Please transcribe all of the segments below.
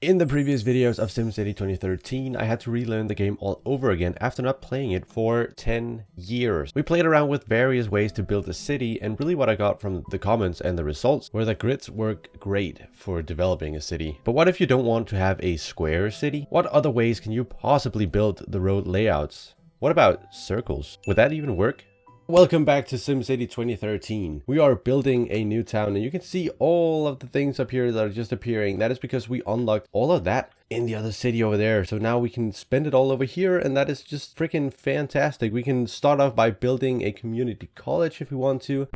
In the previous videos of SimCity 2013, I had to relearn the game all over again after not playing it for 10 years. We played around with various ways to build a city, and really what I got from the comments and the results were that grids work great for developing a city. But what if you don't want to have a square city? What other ways can you possibly build the road layouts? What about circles? Would that even work? Welcome back to SimCity 2013. We are building a new town, and you can see all of the things up here that are just appearing. That is because we unlocked all of that in the other city over there. So now we can spend it all over here, and that is just freaking fantastic. We can start off by building a community college if we want to.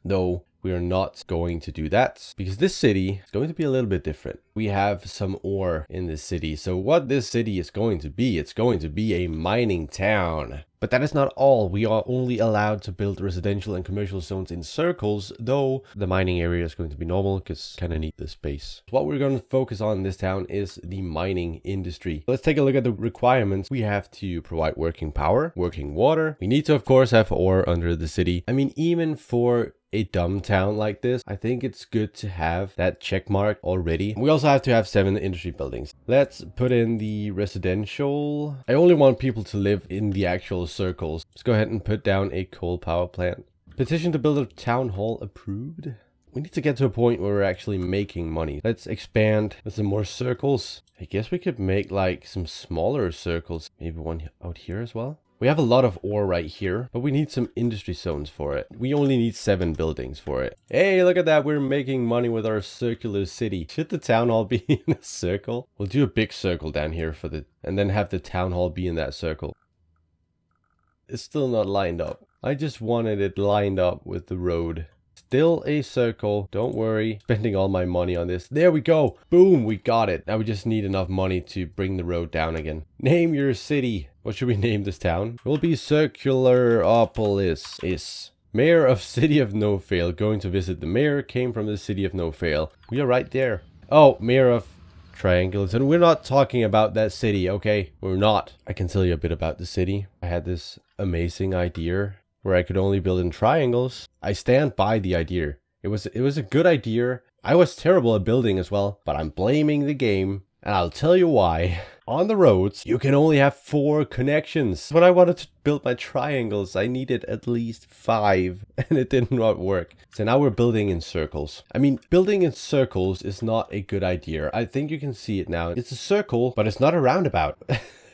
Though we are not going to do that because this city is going to be a little bit different. We have some ore in this city. So what this city is going to be, it's going to be a mining town. But that is not all. We are only allowed to build residential and commercial zones in circles, though the mining area is going to be normal because kind of need the space. What we're going to focus on in this town is the mining industry. Let's take a look at the requirements. We have to provide working power, working water. We need to, of course, have ore under the city. I mean, even for a dumb town like this, I think it's good to have that check mark already. We also have to have 7 industry buildings. Let's put in the residential. I only want people to live in the actual circles. Let's go ahead and put down a coal power plant. Petition to build a town hall approved. We need to get to a point where we're actually making money. Let's expand with some more circles. I guess we could make like some smaller circles. Maybe one out here as well. We have a lot of ore right here, but we need some industry zones for it. We only need 7 buildings for it. Hey, look at that. We're making money with our circular city. Should the town hall be in a circle? We'll do a big circle down here for and then have the town hall be in that circle. It's still not lined up. I just wanted it lined up with the road. Still a circle. Don't worry. Spending all my money on this. There we go. Boom, we got it. Now we just need enough money to bring the road down again. Name your city. What should we name this town? It will be Circularopolis. Mayor of City of No Fail. Going to visit the mayor. Came from the City of No Fail. We are right there. Oh, Mayor of Triangles. And we're not talking about that city, okay? We're not. I can tell you a bit about the city. I had this amazing idea where I could only build in triangles. I stand by the idea. It was a good idea. I was terrible at building as well, but I'm blaming the game, and I'll tell you why. On the roads, you can only have 4 connections. When I wanted to build my triangles, I needed at least 5, and it did not work. So now we're building in circles. I mean, building in circles is not a good idea. I think you can see it now. It's a circle, but it's not a roundabout.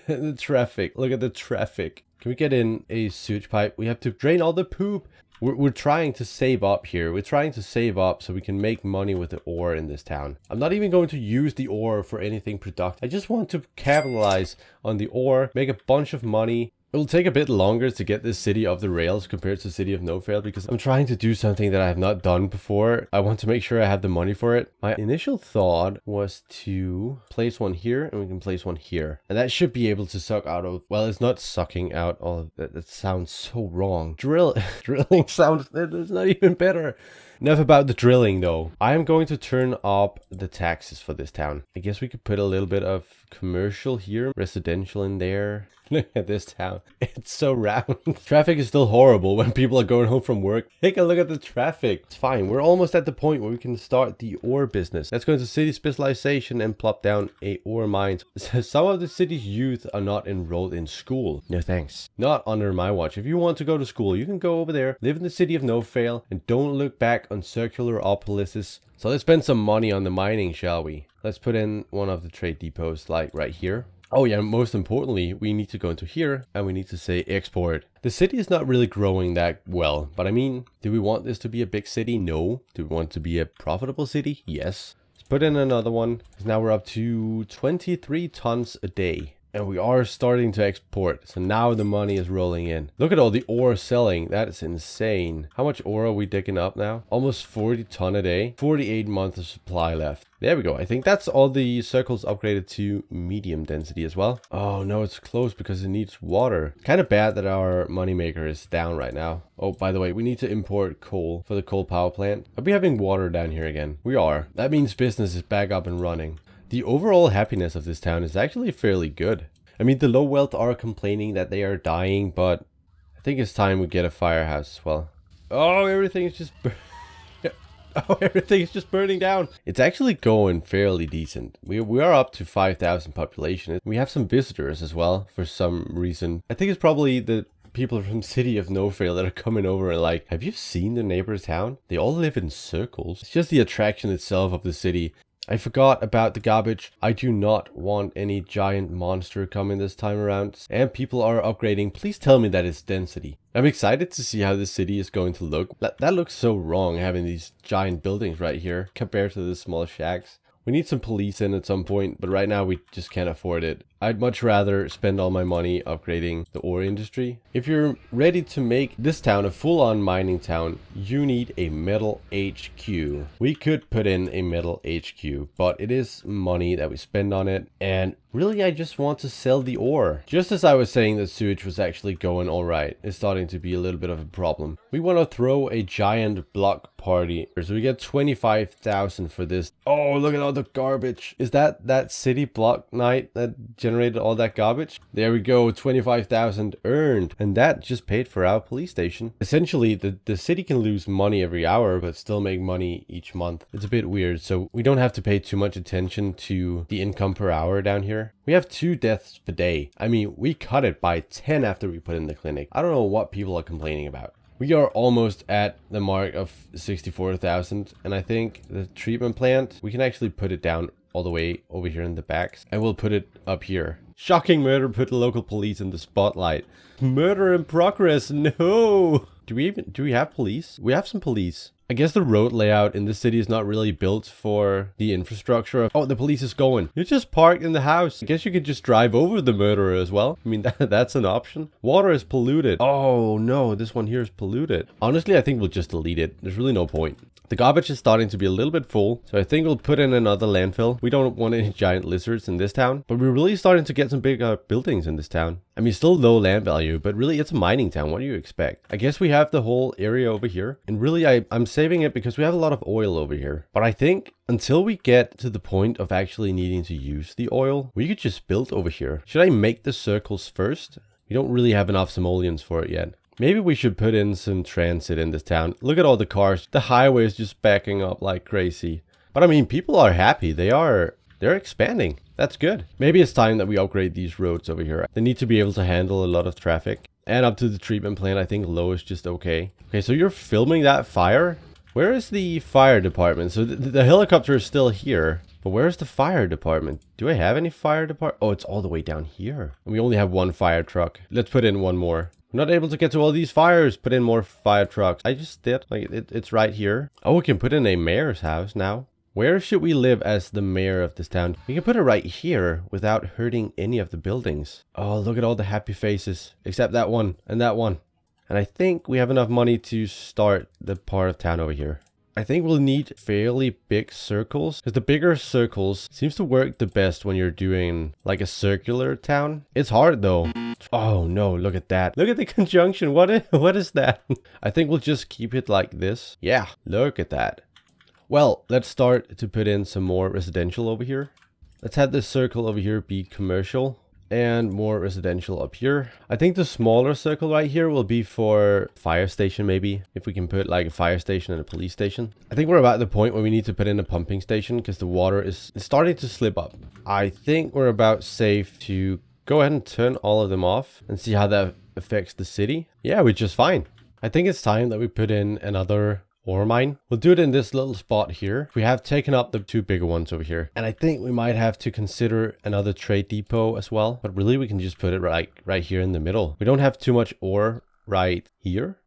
The traffic. Look at the traffic. Can we get in a sewage pipe? We have to drain all the poop. We're trying to save up here. We're trying to save up so we can make money with the ore in this town. I'm not even going to use the ore for anything productive. I just want to capitalize on the ore, make a bunch of money. It will take a bit longer to get this city off the rails compared to City of No Fail because I'm trying to do something that I have not done before. I want to make sure I have the money for it. My initial thought was to place one here and we can place one here. And that should be able to suck out of, well, it's not sucking out all of that. That sounds so wrong. Drilling sounds, it's not even better. Enough about the drilling though. I am going to turn up the taxes for this town. I guess we could put a little bit of commercial here, residential in there. Look at this town. It's so round. Traffic is still horrible when people are going home from work. Take a look at the traffic. It's fine. We're almost at the point where we can start the ore business. Let's go into city specialization and plop down a ore mine. Some of the city's youth are not enrolled in school. No thanks. Not under my watch. If you want to go to school, you can go over there, live in the City of No Fail, and don't look back on Circularopolis. So let's spend some money on the mining, shall we? Let's put in one of the trade depots like right here. Oh yeah, most importantly, we need to go into here and we need to say export. The city is not really growing that well, but I mean, do we want this to be a big city? No. Do we want to be a profitable city? Yes. Let's put in another one. Now we're up to 23 tons a day. And we are starting to export. So now the money is rolling in. Look at all the ore selling. That is insane. How much ore are we digging up now? Almost 40 ton a day. 48 months of supply left. There we go. I think that's all the circles upgraded to medium density as well. Oh no, it's closed because it needs water. Kind of bad that our moneymaker is down right now. Oh, by the way, we need to import coal for the coal power plant. Are we having water down here again? We are. That means business is back up and running. The overall happiness of this town is actually fairly good. I mean, the low wealth are complaining that they are dying, but I think it's time we get a firehouse as well. Oh, everything is just... Oh, everything's just burning down. It's actually going fairly decent. We are up to 5,000 population. We have some visitors as well for some reason. I think it's probably the people from City of No Fail that are coming over and like, have you seen the neighbor's town? They all live in circles. It's just the attraction itself of the city. I forgot about the garbage. I do not want any giant monster coming this time around. And people are upgrading. Please tell me that it's density. I'm excited to see how the city is going to look. That looks so wrong, having these giant buildings right here compared to the small shacks. We need some police in at some point, but right now we just can't afford it. I'd much rather spend all my money upgrading the ore industry. If you're ready to make this town a full-on mining town, you need a metal HQ. We could put in a metal HQ, but it is money that we spend on it. And really, I just want to sell the ore. Just as I was saying that sewage was actually going all right, it's starting to be a little bit of a problem. We want to throw a giant block party. So we get 25,000 for this. Oh, look at all the garbage. Is that city block night that generated all that garbage? There we go, 25,000 earned. And that just paid for our police station. Essentially, the city can lose money every hour, but still make money each month. It's a bit weird. So we don't have to pay too much attention to the income per hour down here. We have 2 deaths per day. I mean, we cut it by 10 after we put in the clinic. I don't know what people are complaining about. We are almost at the mark of 64,000, and I think the treatment plant, we can actually put it down all the way over here in the backs, and we'll put it up here. Shocking murder put the local police in the spotlight. Murder in progress, no! Do we have police? We have some police. I guess the road layout in the city is not really built for the infrastructure. Oh, the police is going. You're just parked in the house. I guess you could just drive over the murderer as well. I mean, that's an option. Water is polluted. Oh no, this one here is polluted. Honestly, I think we'll just delete it. There's really no point. The garbage is starting to be a little bit full, so I think we'll put in another landfill. We don't want any giant lizards in this town, but we're really starting to get some big buildings in this town. I mean, still low land value, but really it's a mining town. What do you expect? I guess we have the whole area over here, and really I'm saving it because we have a lot of oil over here. But I think until we get to the point of actually needing to use the oil, we could just build over here. Should I make the circles first? We don't really have enough simoleons for it yet. Maybe we should put in some transit in this town. Look at all the cars. The highway is just backing up like crazy. But I mean, people are happy. They're expanding. That's good. Maybe it's time that we upgrade these roads over here. They need to be able to handle a lot of traffic. And up to the treatment plant, I think low is just okay. Okay, so you're filming that fire? Where is the fire department? So the helicopter is still here. But where's the fire department? Do I have any fire department? Oh, it's all the way down here. And we only have 1 fire truck. Let's put in 1 more. I'm not able to get to all these fires. Put in more fire trucks. I just did. Like, it's right here. Oh, we can put in a mayor's house now. Where should we live as the mayor of this town? We can put it right here without hurting any of the buildings. Oh, look at all the happy faces. Except that one and that one. And I think we have enough money to start the part of town over here. I think we'll need fairly big circles, because the bigger circles seems to work the best when you're doing like a circular town. It's hard though. Oh no, look at that. Look at the conjunction. What is that? I think we'll just keep it like this. Yeah, look at that. Well, let's start to put in some more residential over here. Let's have this circle over here be commercial. And more residential up here. I think the smaller circle right here will be for fire station maybe. If we can put like a fire station and a police station. I think we're about the point where we need to put in a pumping station because the water is starting to slip up. I think we're about safe to go ahead and turn all of them off and see how that affects the city. Yeah, we're just fine. I think it's time that we put in another ore mine. We'll do it in this little spot here. We have taken up the 2 bigger ones over here. And I think we might have to consider another trade depot as well. But really we can just put it right here in the middle. We don't have too much ore right here.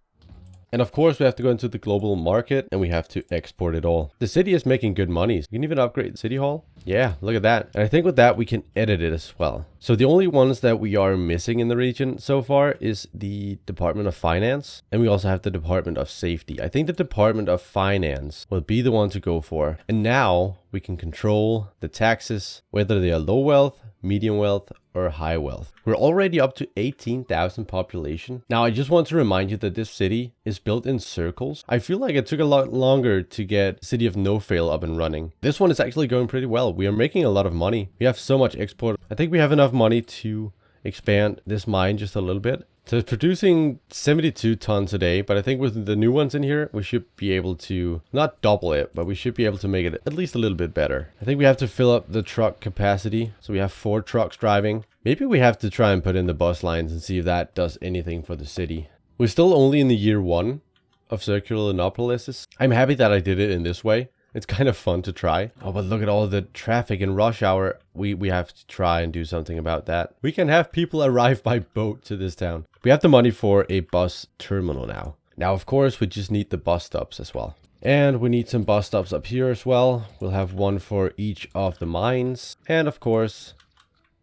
And of course we have to go into the global market and we have to export it all. The city is making good money. You can even upgrade the city hall. Yeah, look at that. And I think with that we can edit it as well. So the only ones that we are missing in the region so far is the Department of Finance. And we also have the Department of Safety. I think the Department of Finance will be the one to go for. And now we can control the taxes, whether they are low wealth, medium wealth, or high wealth. We're already up to 18,000 population. Now, I just want to remind you that this city is built in circles. I feel like it took a lot longer to get City of No Fail up and running. This one is actually going pretty well. We are making a lot of money. We have so much export. I think we have enough money to expand this mine just a little bit. So it's producing 72 tons a day, but I think with the new ones in here, we should be able to not double it, but we should be able to make it at least a little bit better. I think we have to fill up the truck capacity. So we have 4 trucks driving. Maybe we have to try and put in the bus lines and see if that does anything for the city. We're still only in the year 1 of circular Annapolis. I'm happy that I did it in this way. It's kind of fun to try. Oh, but look at all the traffic in rush hour. We have to try and do something about that. We can have people arrive by boat to this town. We have the money for a bus terminal now. Now, of course, we just need the bus stops as well. And we need some bus stops up here as well. We'll have one for each of the mines. And of course,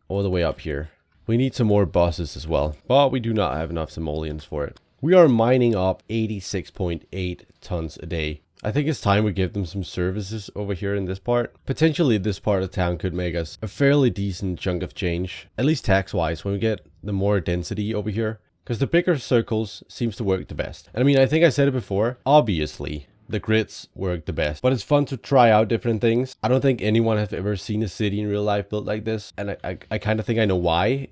all the way up here. We need some more buses as well. But we do not have enough simoleons for it. We are mining up 86.8 tons a day. I think it's time we give them some services over here in this part. Potentially this part of town could make us a fairly decent chunk of change, at least tax-wise, when we get the more density over here. Because the bigger circles seems to work the best. And I mean, I think I said it before, obviously the grids work the best, but it's fun to try out different things. I don't think anyone has ever seen a city in real life built like this. And I kind of think I know why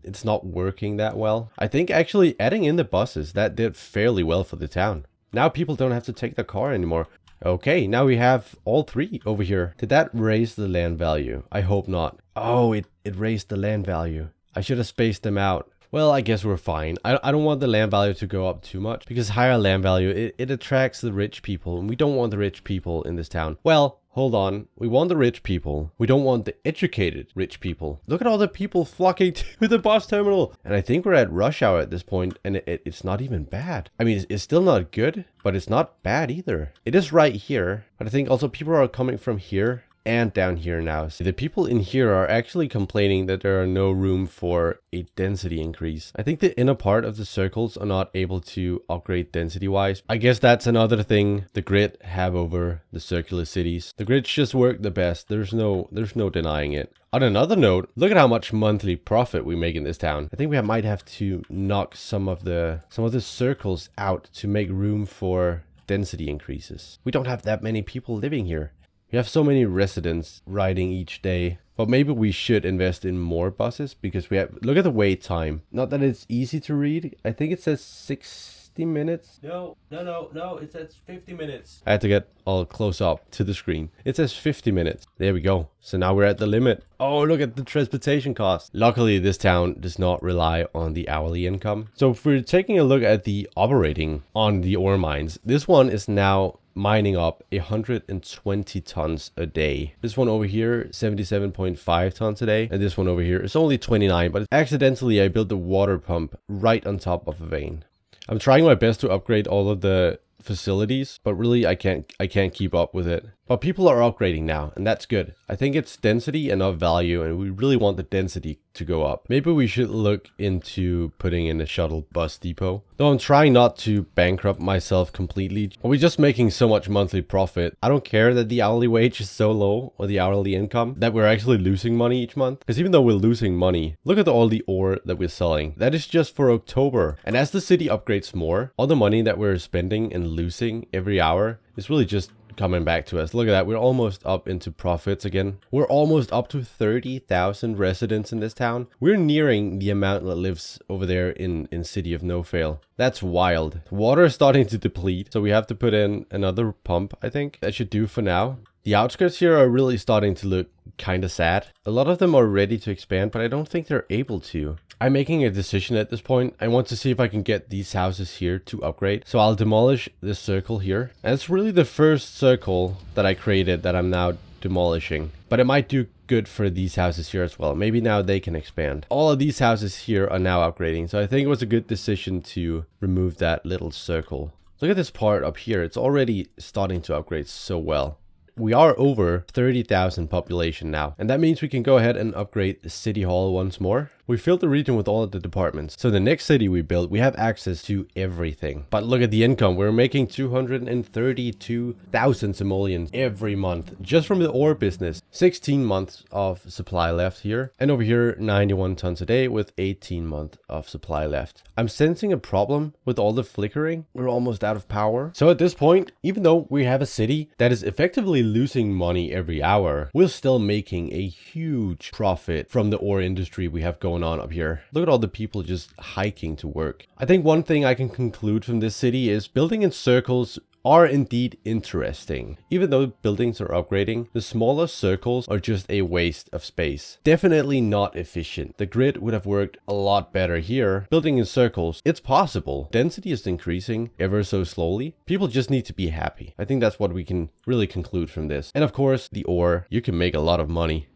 it's not working that well. I think actually adding in the buses, that did fairly well for the town. Now people don't have to take the car anymore. Okay, now we have all 3 over here. Did that raise the land value? I hope not. Oh, it raised the land value. I should have spaced them out. Well, I guess we're fine. I don't want the land value to go up too much because higher land value, it attracts the rich people, and we don't want the rich people in this town. Well, hold on. We want the rich people. We don't want the educated rich people. Look at all the people flocking to the bus terminal. And I think we're at rush hour at this point, and it's not even bad. I mean, it's still not good, but it's not bad either. It is right here, but I think also people are coming from here and down here now. So the people in here are actually complaining that there are no room for a density increase. I think the inner part of the circles are not able to upgrade density wise. I guess that's another thing the grid have over the circular cities. The grids just work the best. There's no denying it. On another note, look at how much monthly profit we make in this town. I think we might have to knock some of the circles out to make room for density increases. We don't have that many people living here. We have so many residents riding each day, but maybe we should invest in more buses because we have, look at the wait time. Not that it's easy to read. I think it says 60 minutes. No, it says 50 minutes. I had to get all close up to the screen. It says 50 minutes. There we go. So now we're at the limit. Oh, look at the transportation cost. Luckily, this town does not rely on the hourly income. So if we're taking a look at the operating on the ore mines, this one is now mining up 120 tons a day. This one over here, 77.5 tons a day. And this one over here is only 29, but accidentally I built the water pump right on top of a vein. I'm trying my best to upgrade all of the facilities, but really I can't keep up with it. But people are upgrading now, and that's good. I think it's density and not value, and we really want the density to go up. Maybe we should look into putting in a shuttle bus depot. Though I'm trying not to bankrupt myself completely. But we're just making so much monthly profit. I don't care that the hourly wage is so low, or the hourly income, that we're actually losing money each month. Because even though we're losing money, look at all the ore that we're selling. That is just for October. And as the city upgrades more, all the money that we're spending and losing every hour is really just coming back to us. Look at that. We're almost up into profits again. We're almost up to 30,000 residents in this town. We're nearing the amount that lives over there in City of No Fail. That's wild. Water is starting to deplete, so we have to put in another pump, I think. That should do for now. The outskirts here are really starting to look kind of sad. A lot of them are ready to expand, but I don't think they're able to. I'm making a decision at this point. I want to see if I can get these houses here to upgrade. So I'll demolish this circle here. And it's really the first circle that I created that I'm now demolishing. But it might do good for these houses here as well. Maybe now they can expand. All of these houses here are now upgrading. So I think it was a good decision to remove that little circle. Look at this part up here. It's already starting to upgrade so well. We are over 30,000 population now, and that means we can go ahead and upgrade the city hall once more. We filled the region with all of the departments. So the next city we build, we have access to everything. But look at the income. We're making 232,000 simoleons every month just from the ore business. 16 months of supply left here. And over here, 91 tons a day with 18 months of supply left. I'm sensing a problem with all the flickering. We're almost out of power. So at this point, even though we have a city that is effectively only losing money every hour, we're still making a huge profit from the ore industry we have going on up here. Look at all the people just hiking to work. I think one thing I can conclude from this city is building in circles are indeed interesting. Even though buildings are upgrading, the smaller circles are just a waste of space. Definitely not efficient. The grid would have worked a lot better here. Building in circles, it's possible. Density is increasing ever so slowly. People just need to be happy. I think that's what we can really conclude from this. And of course, the ore, you can make a lot of money.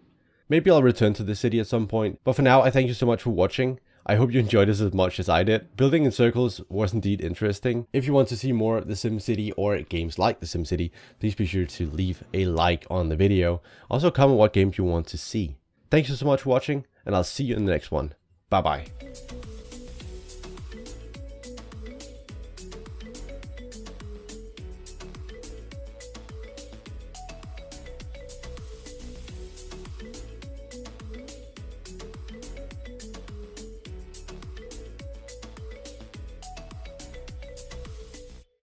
Maybe I'll return to the city at some point. But for now, I thank you so much for watching. I hope you enjoyed this as much as I did. Building in circles was indeed interesting. If you want to see more of the SimCity or games like the SimCity, please be sure to leave a like on the video. Also comment what games you want to see. Thank you so much for watching, and I'll see you in the next one. Bye bye.